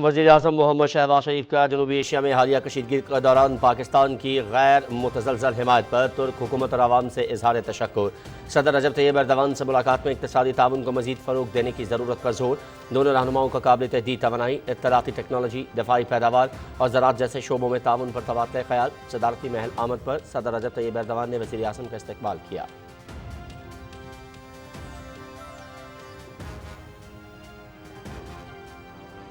وزیر اعظم محمد شہباز شریف کا جنوبی ایشیا میں حالیہ کشیدگی کے دوران پاکستان کی غیر متزلزل حمایت پر ترک حکومت اور عوام سے اظہار تشکر۔ صدر رجب طیب ایردوان سے ملاقات میں اقتصادی تعاون کو مزید فروغ دینے کی ضرورت پر زور۔ دونوں رہنماؤں کا قابل تجدید توانائی، اطلاعاتی ٹیکنالوجی، دفاعی پیداوار اور زراعت جیسے شعبوں میں تعاون پر تبادلہ خیال۔ صدارتی محل آمد پر صدر رجب طیب ایردوان نے وزیر اعظم کا استقبال کیا۔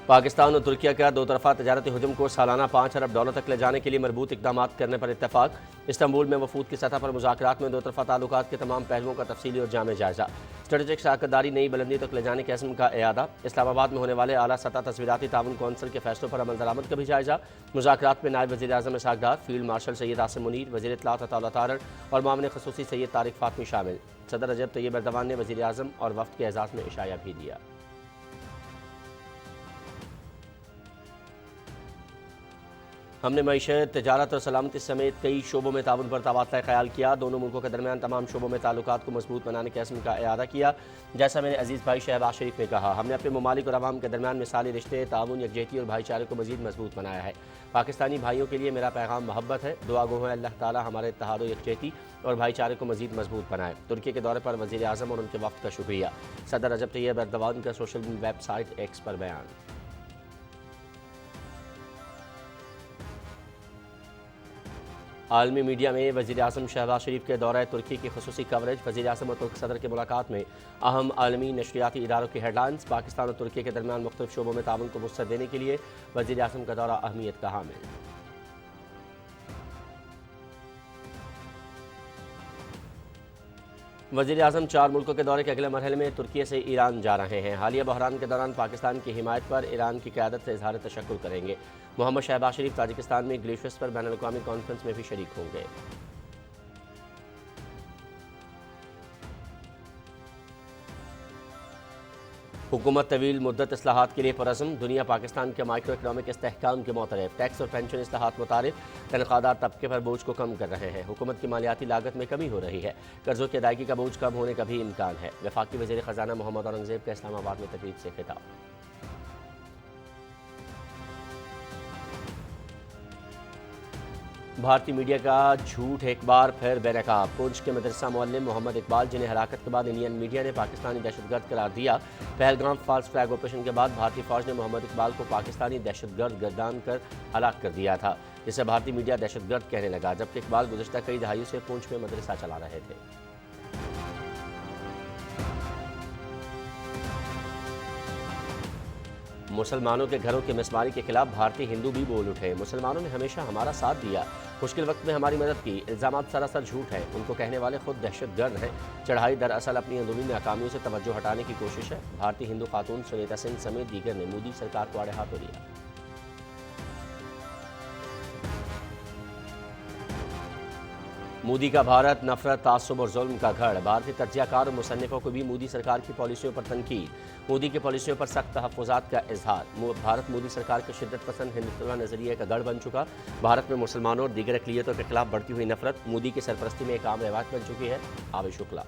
پاکستان اور ترکیہ کا دو طرفہ تجارتی حجم کو سالانہ $5 ارب تک لے جانے کے لیے مربوط اقدامات کرنے پر اتفاق۔ استنبول میں وفود کی سطح پر مذاکرات میں دو طرفہ تعلقات کے تمام پہلوؤں کا تفصیلی اور جامع جائزہ۔ اسٹریٹجک شراکت داری نئی بلندی تک لے جانے کے عزم کا اعادہ۔ اسلام آباد میں ہونے والے اعلیٰ سطح تصویراتی تعاون کونسل کے فیصلوں پر عمل درآمد کا بھی جائزہ۔ مذاکرات میں نائب وزیر اعظم اسحاق ڈار، فیلڈ مارشل سید عاصم منیر، وزیر اطلاعات عطا اللہ تارڑ اور معاون خصوصی سید طارق فاطمی شامل۔ صدر رجب طیب ایردوان نے وزیر اعظم اور وفد کے اعزاز میں عشایہ بھی دیا۔ ہم نے معیشت، تجارت اور سلامتی سمیت کئی شعبوں میں تعاون پر تبادلہ خیال کیا۔ دونوں ملکوں کے درمیان تمام شعبوں میں تعلقات کو مضبوط بنانے کے عزم کا اعادہ کیا۔ جیسا میرے عزیز بھائی شہباز شریف نے کہا، ہم نے اپنے ممالک اور عوام کے درمیان مثالی رشتے، تعاون، یکجہتی اور بھائی چارے کو مزید مضبوط بنایا ہے۔ پاکستانی بھائیوں کے لیے میرا پیغام محبت ہے۔ دعا گو ہے اللہ تعالی ہمارے اتحاد و یکجہتی اور بھائی چارے کو مزید مضبوط بنائے۔ ترکی کے دورے پر وزیر اعظم اور ان کے وفد کا شکریہ۔ صدر رجب طیب ایردوان کا سوشل ویب سائٹ ایکس پر بیان۔ عالمی میڈیا میں وزیر اعظم شہباز شریف کے دورہ ترکی کی خصوصی کوریج۔ وزیر اعظم اور ترک صدر کی ملاقات میں اہم عالمی نشریاتی اداروں کی ہیڈ لائنز۔ پاکستان اور ترکی کے درمیان مختلف شعبوں میں تعاون کو وسعت دینے کے لیے وزیر اعظم کا دورہ اہمیت کا حامل۔ وزیر اعظم 4 ملکوں کے دورے کے اگلے مرحلے میں ترکی سے ایران جا رہے ہیں۔ حالیہ بحران کے دوران پاکستان کی حمایت پر ایران کی قیادت سے اظہار تشکر کریں گے۔ محمد شہباز شریف تاجکستان میں گلیشیئرز پر بین الاقوامی کانفرنس میں بھی شریک ہوں گے۔ حکومت طویل مدت اصلاحات کے لیے پرعزم۔ دنیا پاکستان کے مائیکرو اکنامک استحکام کے معترف۔ ٹیکس اور پینشن اصلاحات متعارف۔ تنخواہ طبقے پر بوجھ کو کم کر رہے ہیں۔ حکومت کی مالیاتی لاگت میں کمی ہو رہی ہے۔ قرضوں کی ادائیگی کا بوجھ کم ہونے کا بھی امکان ہے۔ وفاقی وزیر خزانہ محمد اورنگزیب کا اسلام آباد میں تقریب سے خطاب۔ بھارتی میڈیا کا جھوٹ ایک بار پھر بے نقاب۔ پونچھ کے مدرسہ معلم محمد اقبال، جنہیں ہلاکت کے بعد انڈین میڈیا نے پاکستانی دہشت گرد قرار دیا۔ پہلگام فالس فلیگ آپریشن کے بعد بھارتی فوج نے محمد اقبال کو پاکستانی دہشت گرد گردان کر ہلاک کر دیا تھا، جسے بھارتی میڈیا دہشت گرد کہنے لگا، جبکہ اقبال گزشتہ کئی دہائیوں سے پونچھ میں مدرسہ چلا رہے تھے۔ مسلمانوں کے گھروں کی مسماری کے خلاف بھارتی ہندو بھی بول اٹھے۔ مسلمانوں نے ہمیشہ ہمارا ساتھ دیا، مشکل وقت میں ہماری مدد کی۔ الزامات سراسر جھوٹ ہیں، ان کو کہنے والے خود دہشت گرد ہیں۔ چڑھائی دراصل اپنی اندرونی ناکامیوں سے توجہ ہٹانے کی کوشش ہے۔ بھارتی ہندو خاتون سنیتا سنگھ سمیت دیگر نے مودی سرکار کو آڑے ہاتھوں لیا۔ مودی کا بھارت نفرت، تعصب اور ظلم کا گھر۔ بھارتی تجزیہ کار اور مصنفوں کو بھی مودی سرکار کی پالیسیوں پر تنقید۔ مودی کی پالیسیوں پر سخت تحفظات کا اظہار۔ بھارت مودی سرکار کے شدت پسند ہندوتوا نظریے کا گڑھ بن چکا۔ بھارت میں مسلمانوں اور دیگر اقلیتوں کے خلاف بڑھتی ہوئی نفرت مودی کی سرپرستی میں ایک عام روایت بن چکی ہے۔ آوے شکلا۔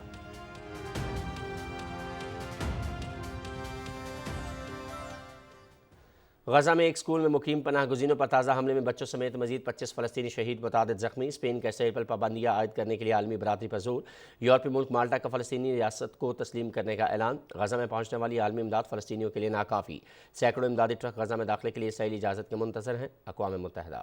غزہ میں ایک سکول میں مقیم پناہ گزینوں پر تازہ حملے میں بچوں سمیت مزید 25 فلسطینی شہید، متعدد زخمی۔ اسپین کا اسرائیل پر پابندیاں عائد کرنے کے لیے عالمی برادری پر زور۔ یورپی ملک مالٹا کا فلسطینی ریاست کو تسلیم کرنے کا اعلان۔ غزہ میں پہنچنے والی عالمی امداد فلسطینیوں کے لیے ناکافی۔ سینکڑوں امدادی ٹرک غزہ میں داخلے کے لیے اسرائیلی اجازت کے منتظر ہیں۔ اقوام متحدہ